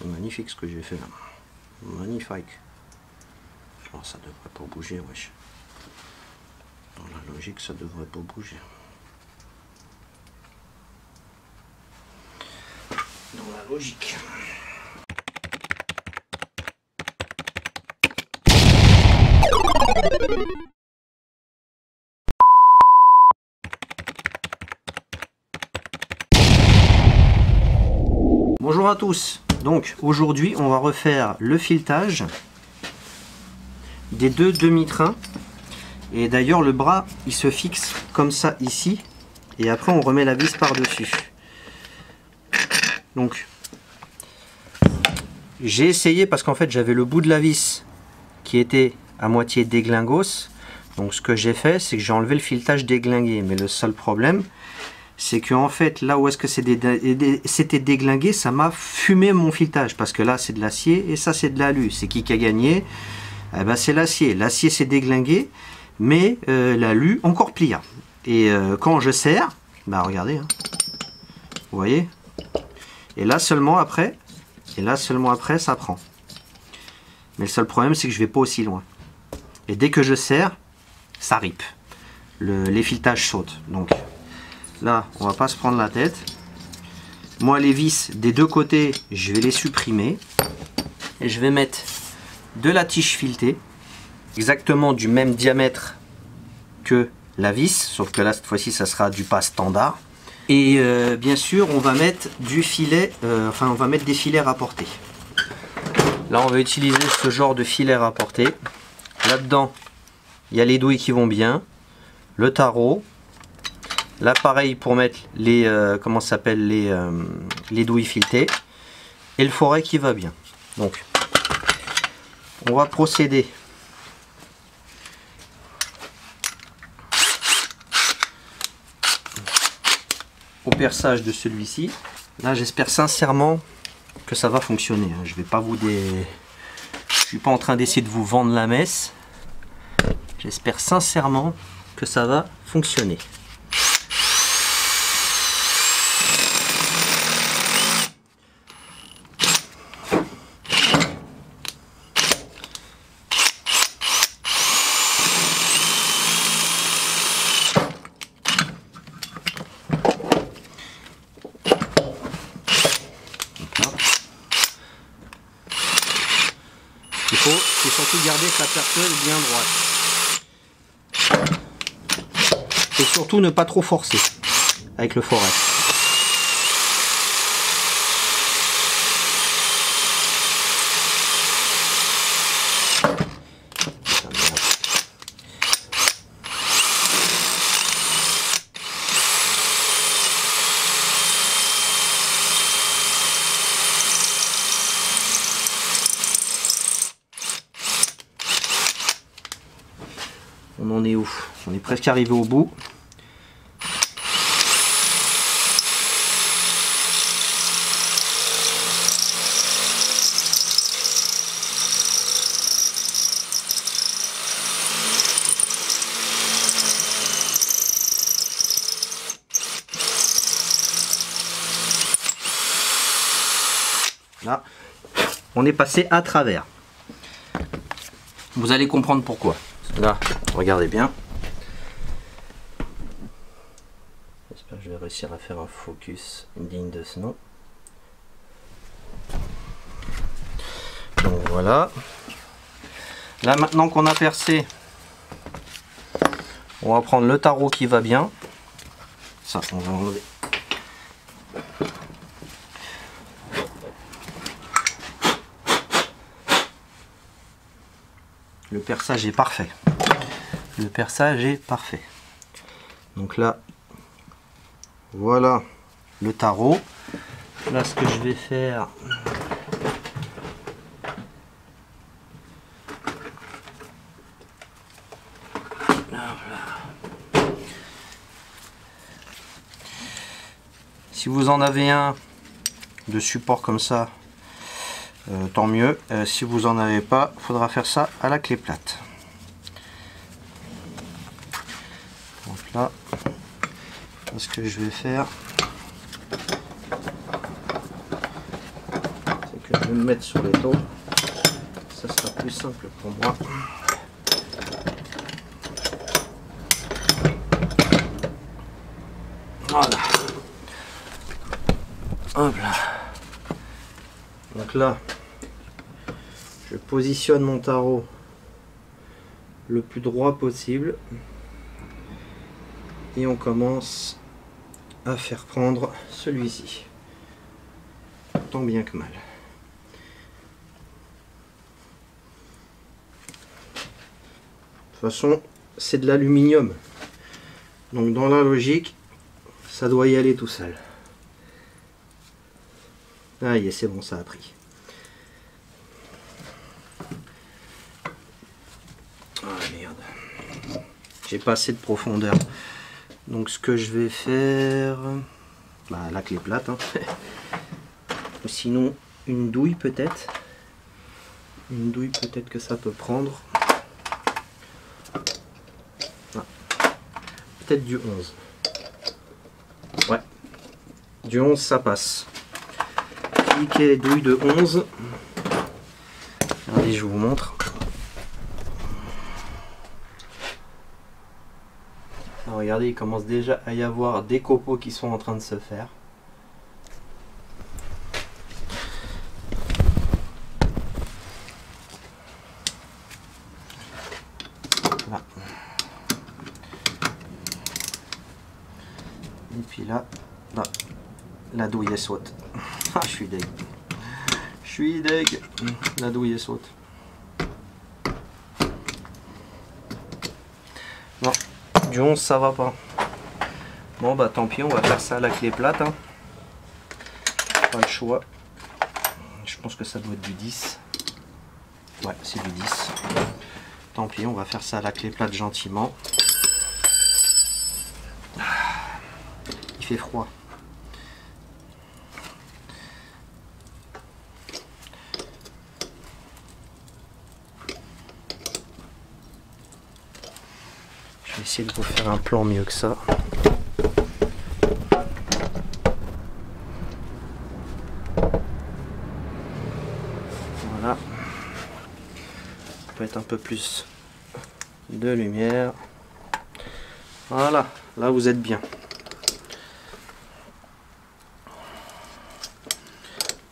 C'est magnifique ce que j'ai fait là. Magnifique. Oh, ça devrait pas bouger, wesh. Dans la logique, ça devrait pas bouger. Dans la logique. Bonjour à tous. Donc aujourd'hui on va refaire le filetage des deux demi-trains. Et d'ailleurs le bras il se fixe comme ça ici. Et après on remet la vis par dessus. Donc j'ai essayé parce qu'en fait j'avais le bout de la vis qui était à moitié déglingos. Donc ce que j'ai fait c'est que j'ai enlevé le filetage déglingué. Mais le seul problème c'est que en fait là où est-ce que c'était déglingué, ça m'a fumé mon filetage. Parce que là c'est de l'acier et ça c'est de l'alu. C'est qui a gagné? Eh ben, c'est l'acier. L'acier c'est déglingué, mais l'alu encore pliant. Et quand je serre, bah regardez, hein, vous voyez, et là seulement après ça prend. Mais le seul problème c'est que je vais pas aussi loin. Et dès que je serre, ça ripe. Les filetages sautent. Donc là, on va pas se prendre la tête. Moi, les vis des deux côtés, je vais les supprimer. Et je vais mettre de la tige filetée, exactement du même diamètre que la vis, sauf que là, cette fois-ci, ça sera du pas standard. Et bien sûr, on va mettre du filet, on va mettre des filets rapportés. Là, on va utiliser ce genre de filet rapporté. Là-dedans, il y a les douilles qui vont bien, le tarot. Là pareil pour mettre les comment ça s'appelle les douilles filetées et le foret qui va bien. Donc on va procéder au perçage de celui-ci. Là j'espère sincèrement que ça va fonctionner. Je vais pas je suis pas en train d'essayer de vous vendre la messe. J'espère sincèrement que ça va fonctionner. Il faut surtout garder que la perceuse bien droite. Et surtout ne pas trop forcer avec le foret. On en est où? On est presque arrivé au bout. Là, on est passé à travers. Vous allez comprendre pourquoi. Là, regardez bien. J'espère que je vais réussir à faire un focus digne de ce nom. Donc voilà. Là maintenant qu'on a percé, on va prendre le tarot qui va bien. Ça, on va enlever. Le perçage est parfait. Le perçage est parfait. Donc là, voilà le tarot. Là, ce que je vais faire, si vous en avez un de support comme ça, tant mieux. Si vous en avez pas, il faudra faire ça à la clé plate. Donc là, ce que je vais faire, c'est que vais me mettre sur les taux. Ça sera plus simple pour moi. Voilà. Hop là. Donc là, je positionne mon tarot le plus droit possible. Et on commence à faire prendre celui-ci. Tant bien que mal. De toute façon, c'est de l'aluminium. Donc dans la logique, ça doit y aller tout seul. Ah, c'est bon, ça a pris. Ah merde. J'ai pas assez de profondeur. Donc ce que je vais faire... Bah, la clé plate. Hein. Ou sinon, une douille peut-être. Une douille peut-être que ça peut prendre. Ah. Peut-être du 11. Ouais. Du 11 ça passe. Cliquez douille de 11. Regardez, je vous montre. Alors, regardez, il commence déjà à y avoir des copeaux qui sont en train de se faire. Là. Et puis là, la douille elle saute. Ah, je suis deg. Je suis deg. La douille elle saute. Non, du 11 ça va pas. Bon bah tant pis, on va faire ça à la clé plate. Hein. Pas le choix. Je pense que ça doit être du 10. Ouais, c'est du 10. Tant pis, on va faire ça à la clé plate gentiment. Il fait froid. Je vais essayer de vous faire un plan mieux que ça. Voilà. Peut-être un peu plus de lumière. Voilà, là vous êtes bien.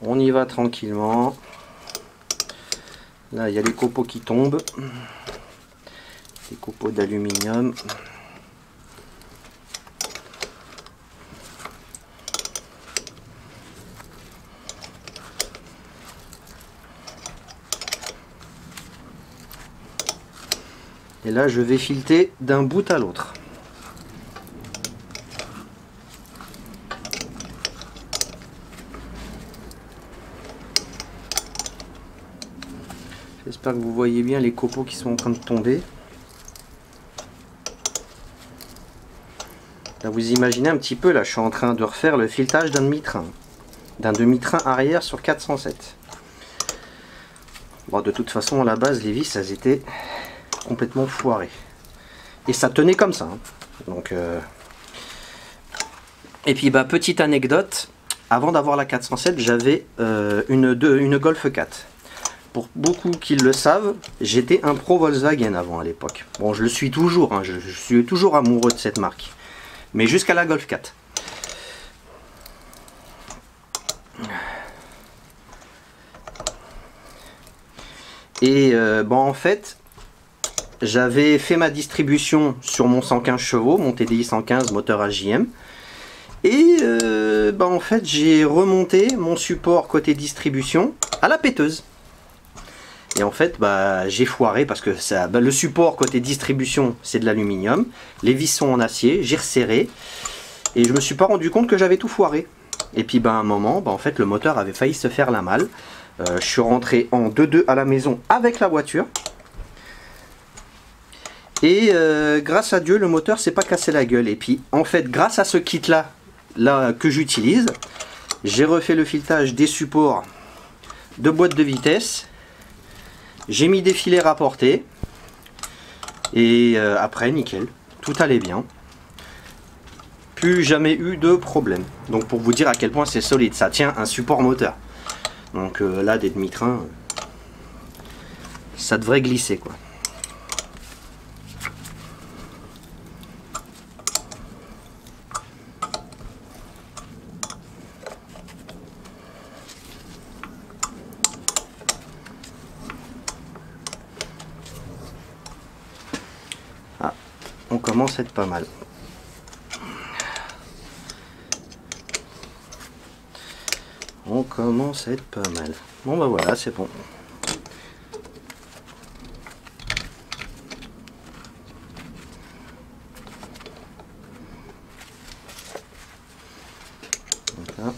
On y va tranquillement. Là, il y a les copeaux qui tombent. Des copeaux d'aluminium. Et là, je vais fileter d'un bout à l'autre. J'espère que vous voyez bien les copeaux qui sont en train de tomber. Là, vous imaginez un petit peu, là, je suis en train de refaire le filetage d'un demi-train. D'un demi-train arrière sur 407. Bon, de toute façon, à la base, les vis, elles étaient complètement foirées. Et ça tenait comme ça. Hein. Donc, Et puis, bah, petite anecdote, avant d'avoir la 407, j'avais une Golf 4. Pour beaucoup qui le savent, j'étais un pro Volkswagen avant à l'époque. Bon, je le suis toujours, hein, je suis toujours amoureux de cette marque. Mais jusqu'à la Golf 4. Et bon, en fait, j'avais fait ma distribution sur mon 115 chevaux, mon TDI 115 moteur AJM. Et bah, en fait, j'ai remonté mon support côté distribution à la péteuse. Et en fait, bah, j'ai foiré parce que ça, bah, le support côté distribution, c'est de l'aluminium. Les vis sont en acier, j'ai resserré. Et je me suis pas rendu compte que j'avais tout foiré. Et puis, bah, à un moment, bah, en fait, le moteur avait failli se faire la malle. Je suis rentré en 2-2 à la maison avec la voiture. Et grâce à Dieu, le moteur s'est pas cassé la gueule. Et puis, en fait, grâce à ce kit-là que j'utilise, j'ai refait le filetage des supports de boîte de vitesse. J'ai mis des filets rapportés et après nickel, tout allait bien, plus jamais eu de problème. Donc pour vous dire à quel point c'est solide, ça tient un support moteur. Donc là, des demi-trains, ça devrait glisser quoi. Ah, on commence à être pas mal. On commence à être pas mal. Bon bah voilà, c'est bon. Voilà.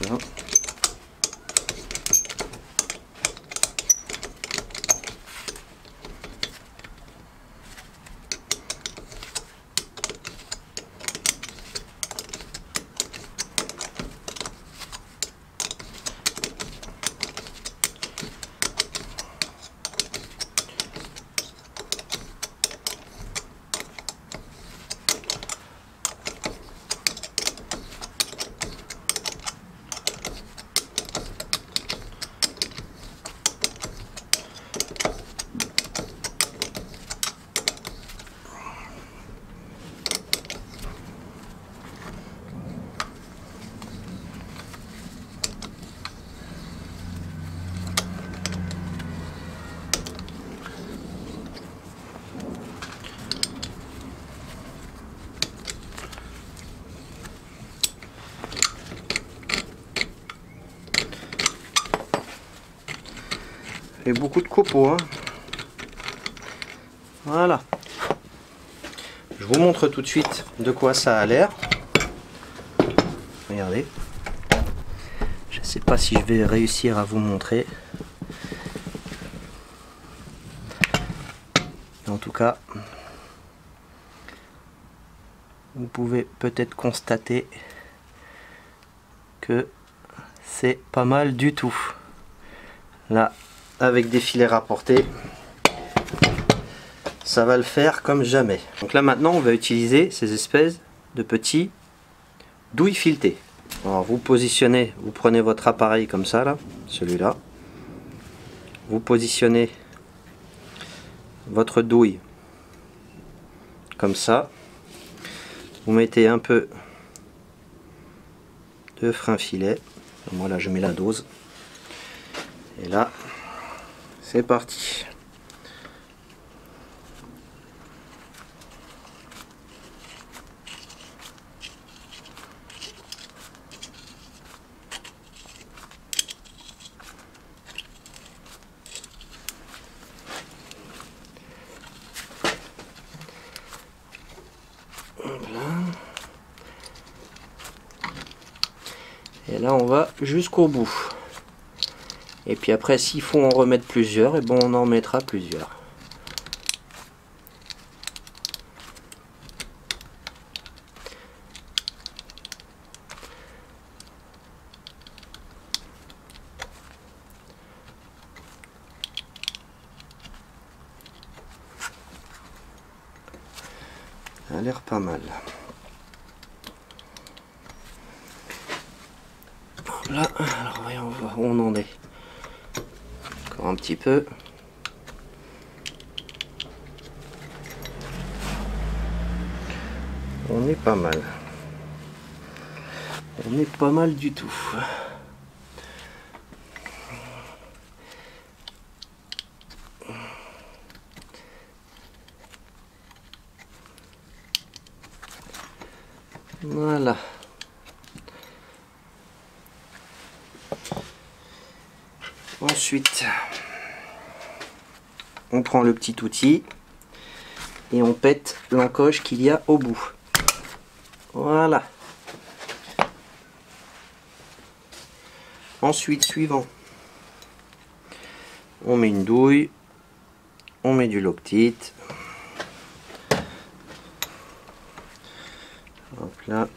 Ça. Et beaucoup de copeaux, hein. Voilà. Je vous montre tout de suite de quoi ça a l'air. Regardez. Je ne sais pas si je vais réussir à vous montrer. En tout cas, vous pouvez peut-être constater que c'est pas mal du tout. Là, avec des filets rapportés, ça va le faire comme jamais. Donc là maintenant on va utiliser ces espèces de petits douilles filetées. Alors vous positionnez, vous prenez votre appareil comme ça là, celui-là, vous positionnez votre douille comme ça, vous mettez un peu de frein filet, moi là je mets la dose, et là c'est parti. Et là on va jusqu'au bout. Et puis après s'il faut en remettre plusieurs, et bon on en mettra plusieurs. Ça a l'air pas mal. Là, alors voyons voir où on en est. Encore un petit peu. On est pas mal. On est pas mal du tout. Voilà. Ensuite, on prend le petit outil et on pète l'encoche qu'il y a au bout. Voilà. Ensuite, suivant, on met une douille, on met du Loctite. Hop là.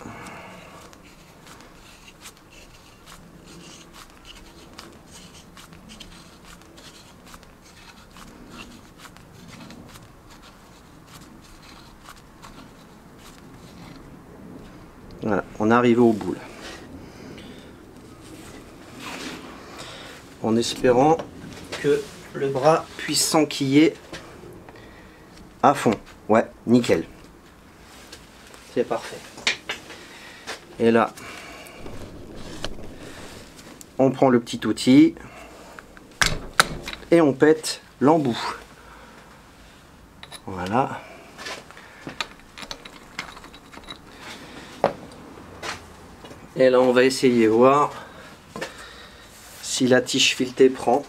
Voilà, on est arrivé au bout là. En espérant que le bras puisse s'enquiller à fond. Ouais, nickel. C'est parfait. Et là, on prend le petit outil et on pète l'embout. Voilà. Et là, on va essayer voir si la tige filetée prend.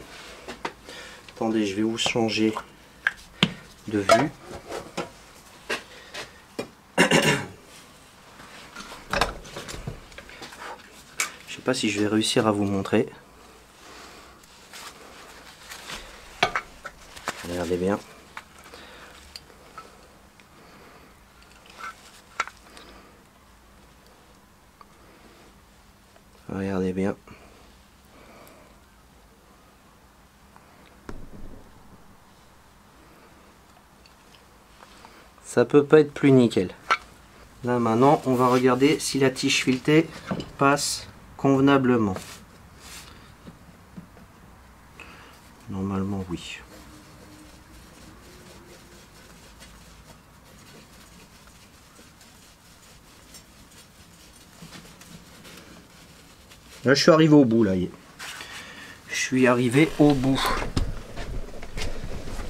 Attendez, je vais vous changer de vue. Je sais pas si je vais réussir à vous montrer. Regardez bien. Regardez bien. Ça peut pas être plus nickel. Là maintenant, on va regarder si la tige filetée passe convenablement. Normalement, oui. Là, je suis arrivé au bout, là. Je suis arrivé au bout.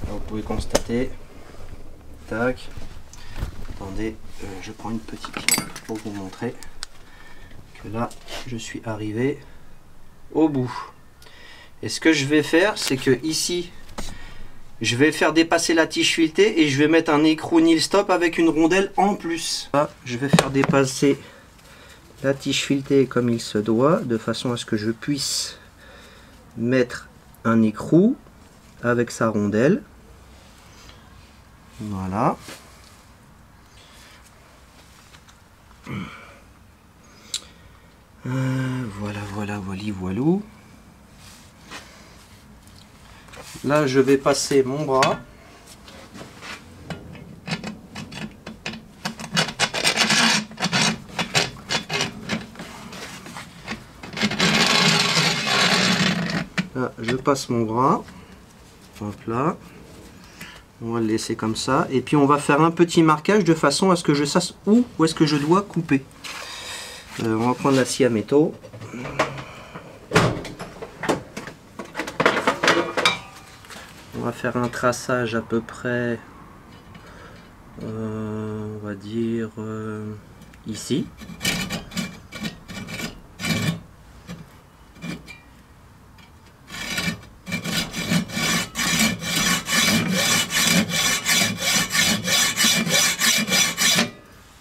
Là, vous pouvez constater. Tac. Attendez, je prends une petite lampe pour vous montrer que là, je suis arrivé au bout. Et ce que je vais faire, c'est que ici, je vais faire dépasser la tige filetée et je vais mettre un écrou nil stop avec une rondelle en plus. Là, je vais faire dépasser la tige filetée comme il se doit, de façon à ce que je puisse mettre un écrou avec sa rondelle. Voilà. Voilà, voilou. Là, je vais passer mon bras. Là, je passe mon bras. Hop là. On va le laisser comme ça. Et puis, on va faire un petit marquage de façon à ce que je sache où est-ce que je dois couper. On va prendre la scie à métaux. On va faire un traçage à peu près, on va dire ici.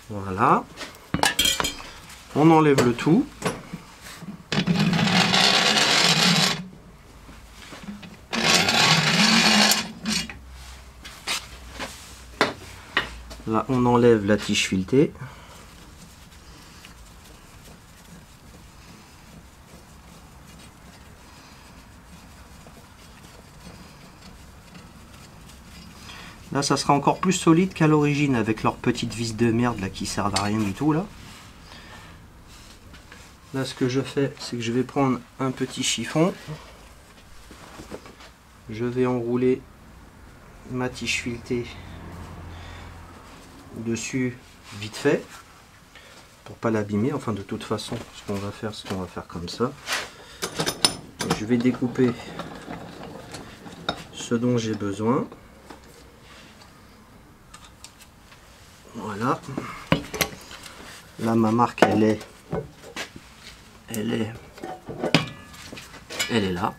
Voilà. On enlève le tout. Là, on enlève la tige filetée. Là, ça sera encore plus solide qu'à l'origine avec leurs petites vis de merde là qui servent à rien du tout là. Là, ce que je fais, c'est que je vais prendre un petit chiffon. Je vais enrouler ma tige filetée dessus vite fait pour pas l'abîmer. Enfin, de toute façon, ce qu'on va faire, c'est qu'on va faire comme ça. Je vais découper ce dont j'ai besoin. Voilà. Là, ma marque, elle est là.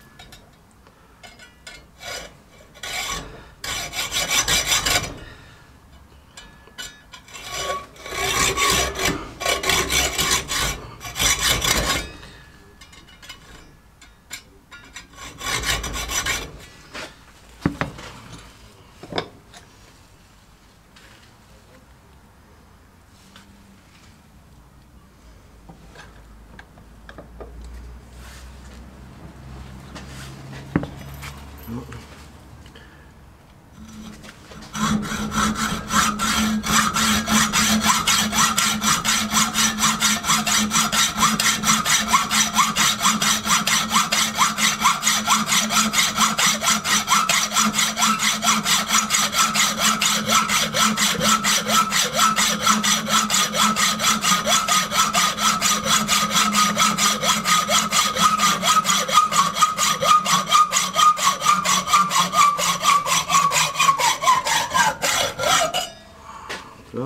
Là.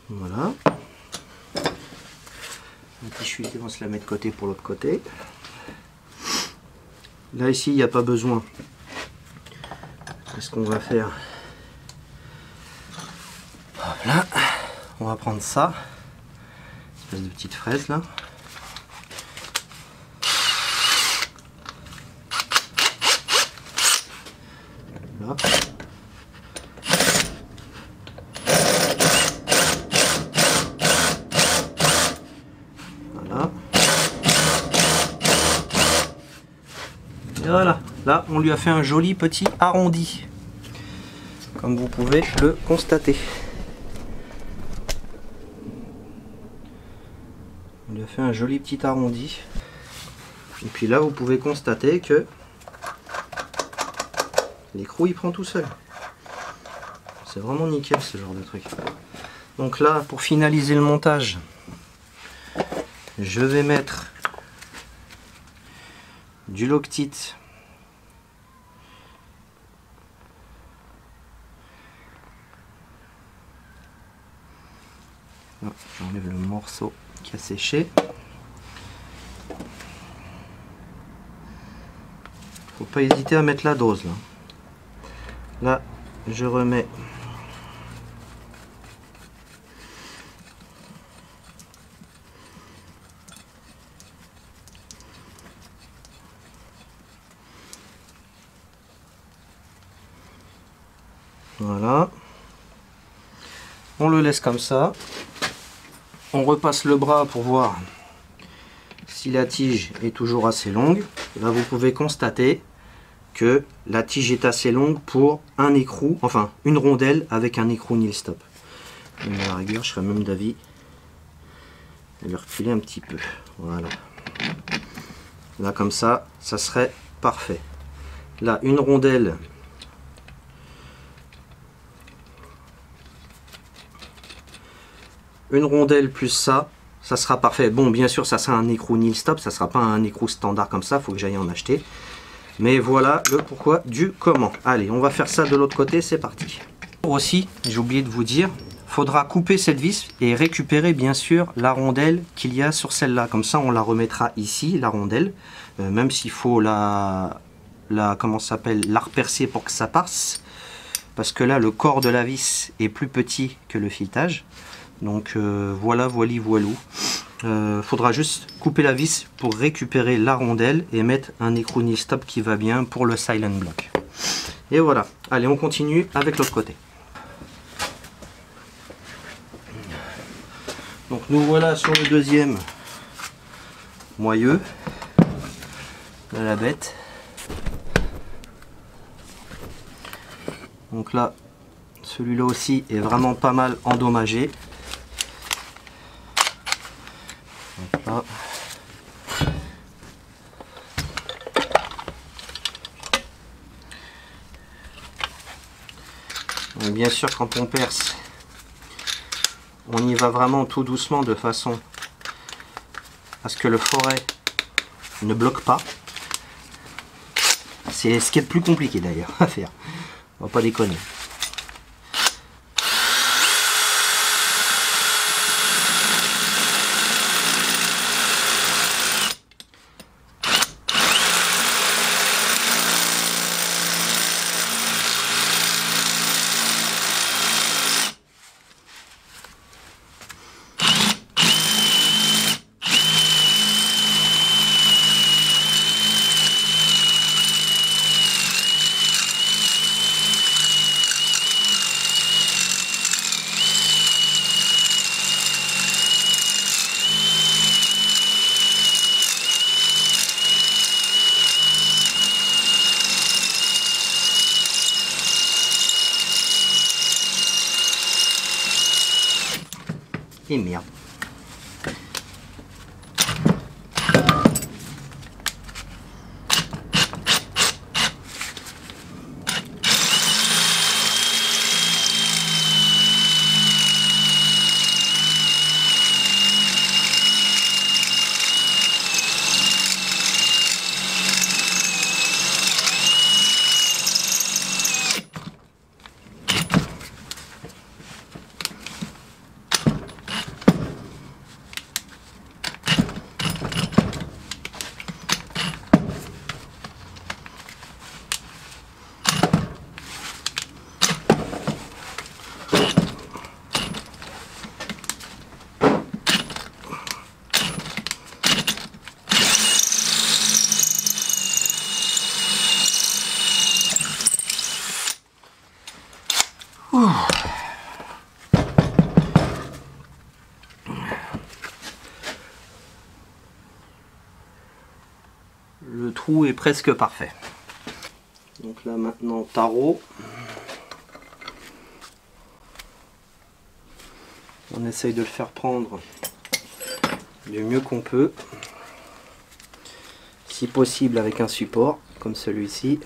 Voilà. Un petit chuté, on va se la mettre de côté pour l'autre côté. Là ici, il n'y a pas besoin. Qu'est-ce qu'on va faire? Hop là. On va prendre ça. Espèce de petite fraise là. Là. Voilà. Et voilà. Là, on lui a fait un joli petit arrondi. Comme vous pouvez le constater. On lui a fait un joli petit arrondi. Et puis là, vous pouvez constater que l'écrou il prend tout seul. C'est vraiment nickel ce genre de truc. Donc là, pour finaliser le montage, je vais mettre du Loctite j'enlève le morceau qui a séché. Faut pas hésiter à mettre la dose là. Là, je remets voilà. On le laisse comme ça. On repasse le bras pour voir si la tige est toujours assez longue. Là, vous pouvez constater que la tige est assez longue pour un écrou, enfin une rondelle avec un écrou nil stop. À la rigueur, je serais même d'avis de le reculer un petit peu. Voilà. Là, comme ça, ça serait parfait. Là, une rondelle. Une rondelle plus ça, ça sera parfait. Bon, bien sûr, ça sera un écrou nil stop, ça sera pas un écrou standard comme ça, il faut que j'aille en acheter. Mais voilà le pourquoi du comment. Allez, on va faire ça de l'autre côté, c'est parti. Aussi, j'ai oublié de vous dire, faudra couper cette vis et récupérer bien sûr la rondelle qu'il y a sur celle-là. Comme ça, on la remettra ici, la rondelle, même s'il faut comment ça s'appelle, la repercer pour que ça passe. Parce que là, le corps de la vis est plus petit que le filetage. Donc voilà, voilou. Faudra juste couper la vis pour récupérer la rondelle et mettre un écrou nil stop qui va bien pour le silent block. Et voilà. Allez, on continue avec l'autre côté. Donc nous voilà sur le deuxième moyeu de la bête. Donc là, celui-là aussi est vraiment pas mal endommagé. Là. Donc bien sûr, quand on perce, on y va vraiment tout doucement de façon à ce que le foret ne bloque pas. C'est ce qui est le plus compliqué d'ailleurs à faire. On va pas déconner. Et merde. trou est presque parfait. Donc là maintenant, tarot. On essaye de le faire prendre du mieux qu'on peut. Si possible avec un support, comme celui-ci.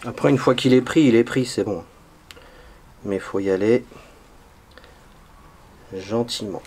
Après, une fois qu'il est pris, c'est bon. Mais il faut y aller gentiment.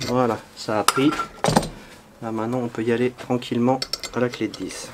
Voilà, ça a pris. Là maintenant on peut y aller tranquillement à la clé de 10.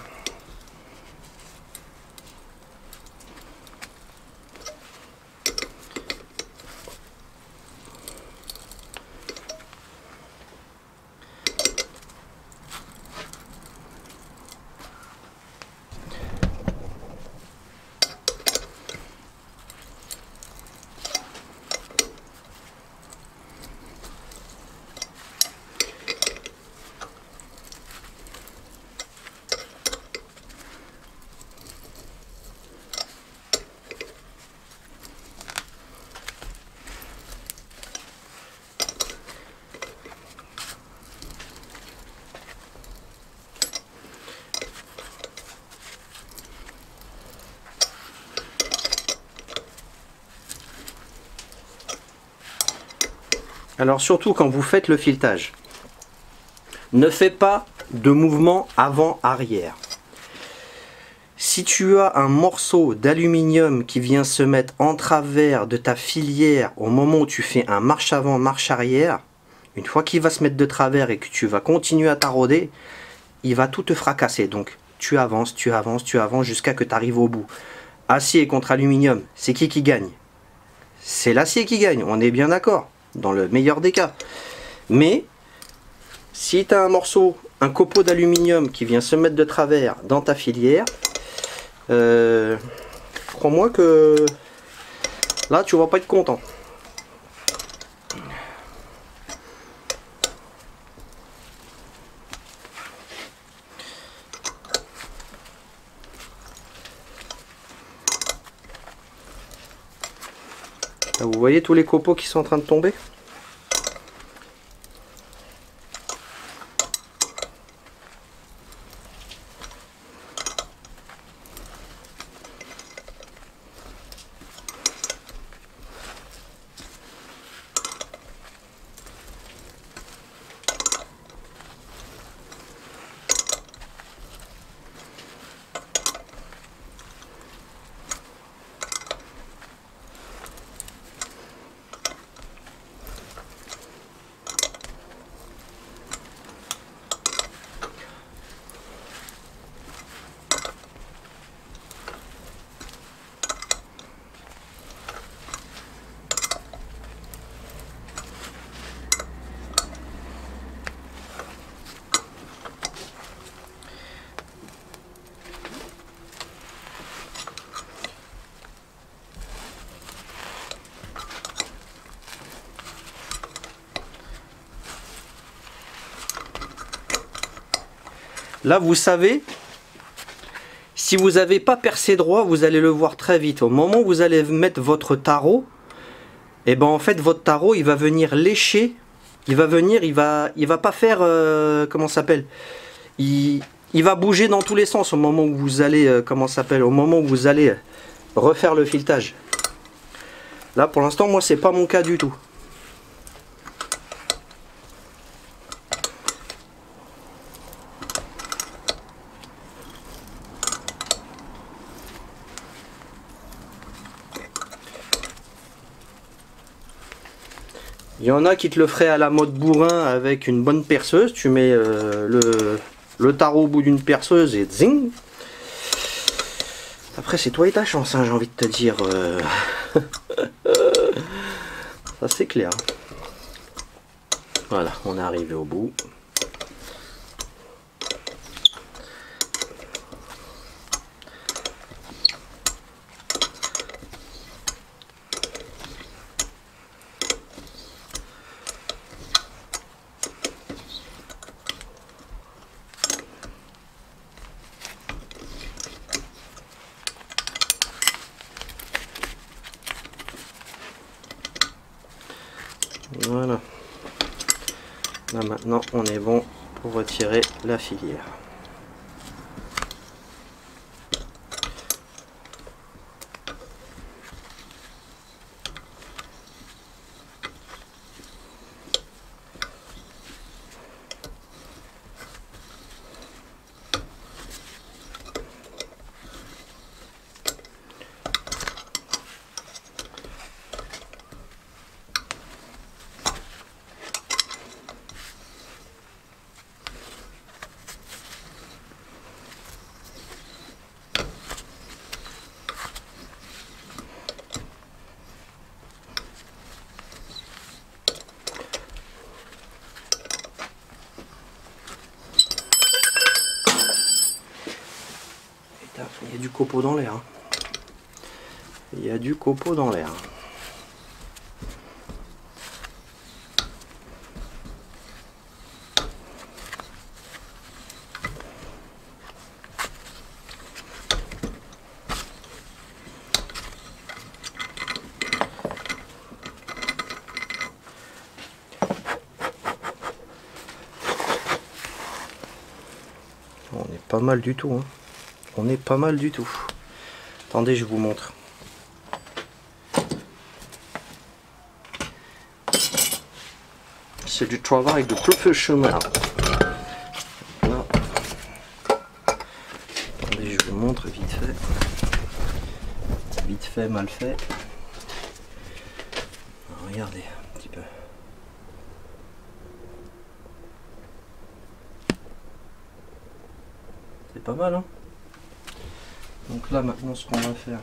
Alors surtout quand vous faites le filetage, ne fais pas de mouvement avant-arrière. Si tu as un morceau d'aluminium qui vient se mettre en travers de ta filière au moment où tu fais un marche avant, marche arrière, une fois qu'il va se mettre de travers et que tu vas continuer à tarauder, il va tout te fracasser. Donc tu avances, tu avances, tu avances jusqu'à que tu arrives au bout. Acier contre aluminium, c'est qui gagne? C'est l'acier qui gagne, on est bien d'accord, dans le meilleur des cas. Mais si tu as un morceau, un copeau d'aluminium qui vient se mettre de travers dans ta filière, crois-moi que là tu vas pas être content. Là, vous voyez tous les copeaux qui sont en train de tomber? Là, vous savez, si vous n'avez pas percé droit, vous allez le voir très vite. Au moment où vous allez mettre votre tarot, et ben en fait, votre tarot, il va venir lécher. Il va venir, il va pas faire, comment ça s'appelle, il va bouger dans tous les sens au moment où vous allez, comment ça s'appelle, au moment où vous allez refaire le filetage. Là, pour l'instant, moi, c'est pas mon cas du tout. Il y en a qui te le feraient à la mode bourrin avec une bonne perceuse. Tu mets le tarot au bout d'une perceuse et zing. Après, c'est toi et ta chance, hein, j'ai envie de te dire. Ça c'est clair. Voilà, on est arrivé au bout. Voilà. Là maintenant on est bon pour retirer la filière. Il y a du copeau dans l'air. Il y a du copeau dans l'air. On est pas mal du tout, hein. On est pas mal du tout. Attendez, je vous montre. C'est du travail de professionnel. Là. Attendez, je vous montre vite fait. Vite fait, mal fait. Alors, regardez un petit peu. C'est pas mal, hein? Donc là maintenant ce qu'on va faire,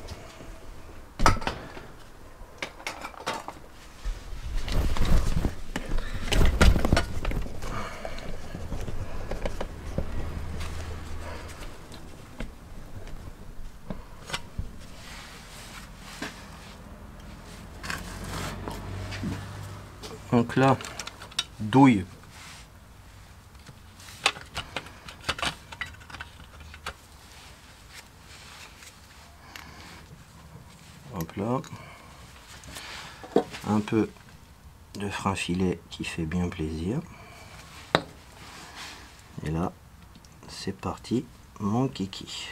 donc là, douille. Hop là, un peu de frein filet qui fait bien plaisir. Et là, c'est parti, mon kiki.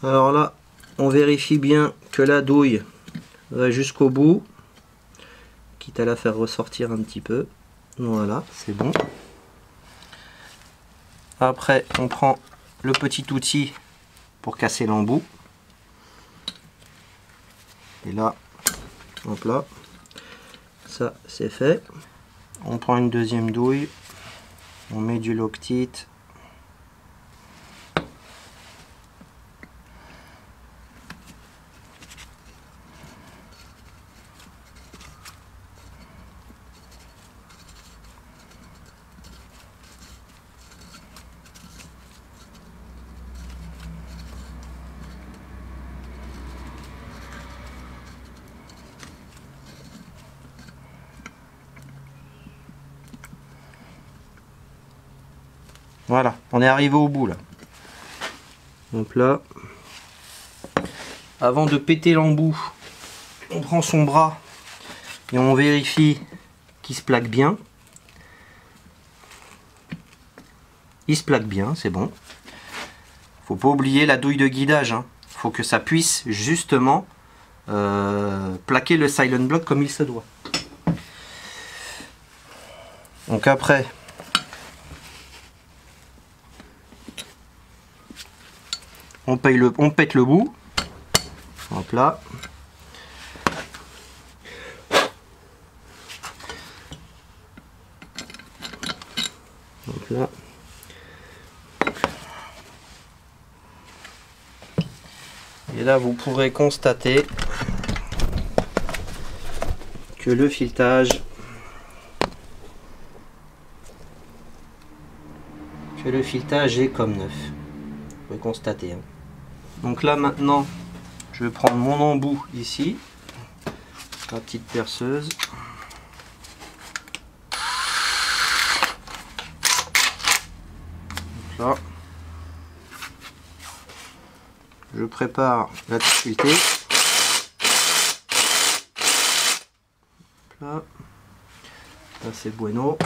Alors là, on vérifie bien que la douille va jusqu'au bout, quitte à la faire ressortir un petit peu. Voilà, c'est bon. Après, on prend le petit outil pour casser l'embout. Et là, hop là, ça c'est fait. On prend une deuxième douille, on met du Loctite. Voilà, on est arrivé au bout là. Donc là, avant de péter l'embout, on prend son bras et on vérifie qu'il se plaque bien. Il se plaque bien, c'est bon. Faut pas oublier la douille de guidage, hein. Faut que ça puisse justement plaquer le silent block comme il se doit. Donc après, on pète le bout. Hop là. Donc là. Et là, vous pourrez constater que le filetage est comme neuf. Vous pouvez constater. Hein. Donc là maintenant, je vais prendre mon embout ici, la petite perceuse. Donc là, je prépare la difficulté. Là, c'est bueno.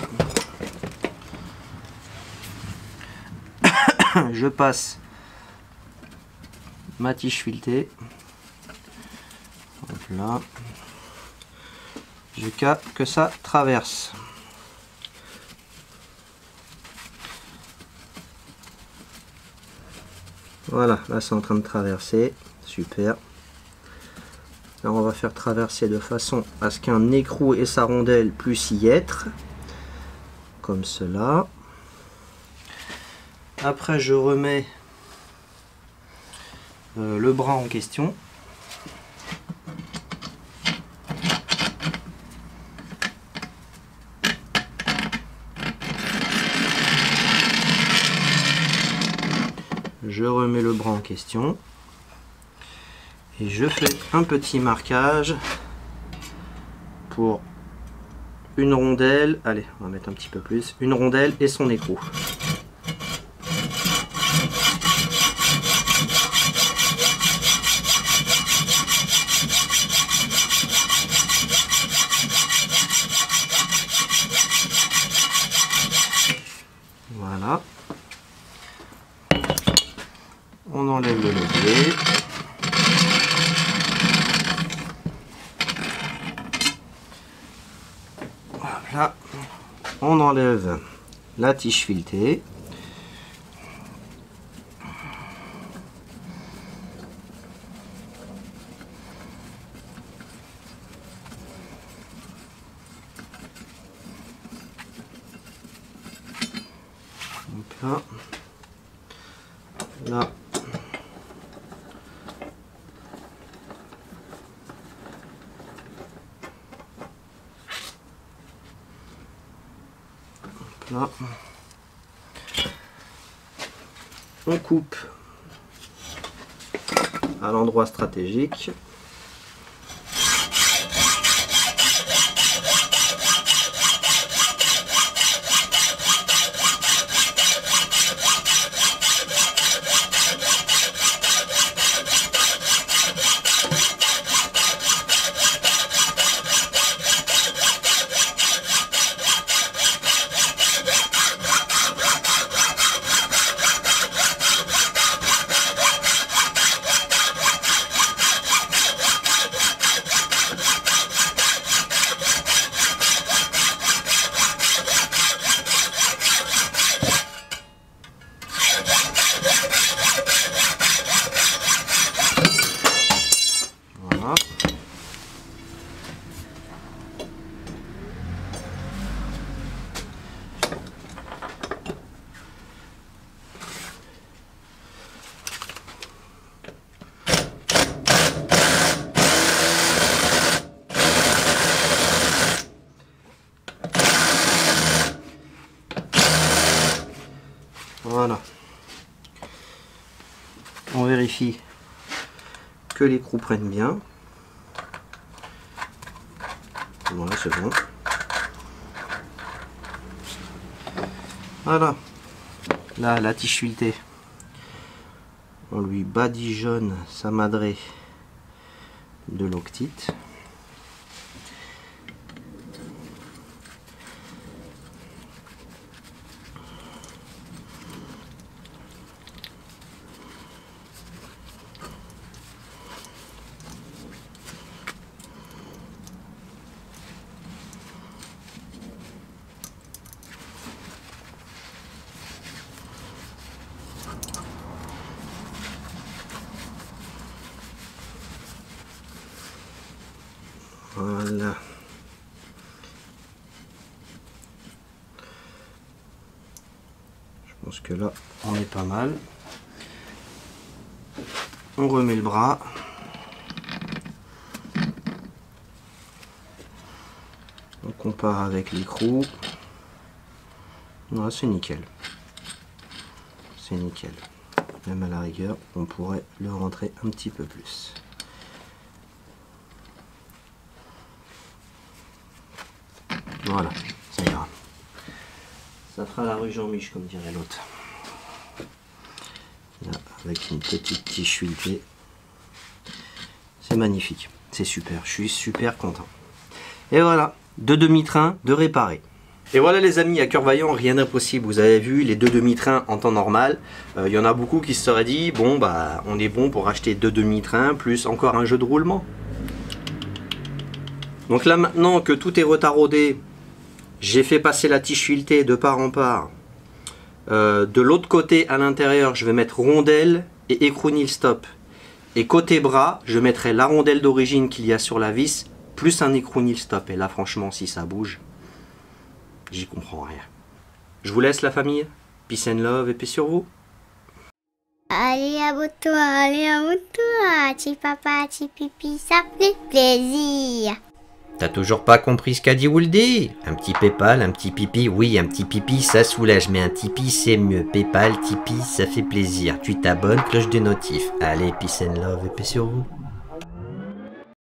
Je passe ma tige filetée. Hop là. Jusqu'à que ça traverse. Voilà, là c'est en train de traverser. Super. Là on va faire traverser de façon à ce qu'un écrou et sa rondelle puissent y être. Comme cela. Après je remets le bras en question. Je remets le bras en question. Et je fais un petit marquage pour une rondelle. Allez, on va mettre un petit peu plus. Une rondelle et son écrou. Voilà. On enlève le levier. Voilà. On enlève la tige filetée. Donc là. Là. Là. On coupe à l'endroit stratégique. Voilà. On vérifie que l'écrou prenne bien. Voilà, c'est bon. Voilà. Là, la tige filetée. On lui badigeonne sa madrée de loctite. Voilà. Je pense que là, on est pas mal. On remet le bras. On compare avec l'écrou. Ouais, c'est nickel. C'est nickel. Même à la rigueur, on pourrait le rentrer un petit peu plus. Voilà, ça ira. Ça fera la rue Jean-Mich, comme dirait l'autre. Avec une petite tige huilée. C'est magnifique. C'est super. Je suis super content. Et voilà, 2 demi-trains de réparer. Et voilà les amis, à cœur vaillant, rien d'impossible. Vous avez vu les 2 demi-trains en temps normal. Il y en a beaucoup qui se seraient dit, bon bah on est bon pour acheter 2 demi-trains plus encore un jeu de roulement. Donc là maintenant que tout est retaraudé, j'ai fait passer la tige filetée de part en part. De l'autre côté à l'intérieur, je vais mettre rondelle et écrou nil stop. Et côté bras, je mettrai la rondelle d'origine qu'il y a sur la vis, plus un écrou nil stop. Et là franchement, si ça bouge, j'y comprends rien. Je vous laisse la famille. Peace and love et paix sur vous. Allez, abonne-toi, allez, abonne-toi. Petit papa, petit pipi, ça fait plaisir. T'as toujours pas compris ce qu'a dit Wooldy? Un petit Paypal, un petit pipi, oui, un petit pipi, ça soulage, mais un Tipeee, c'est mieux. Paypal, Tipeee, ça fait plaisir. Tu t'abonnes, cloche de notif. Allez, peace and love et paix sur vous.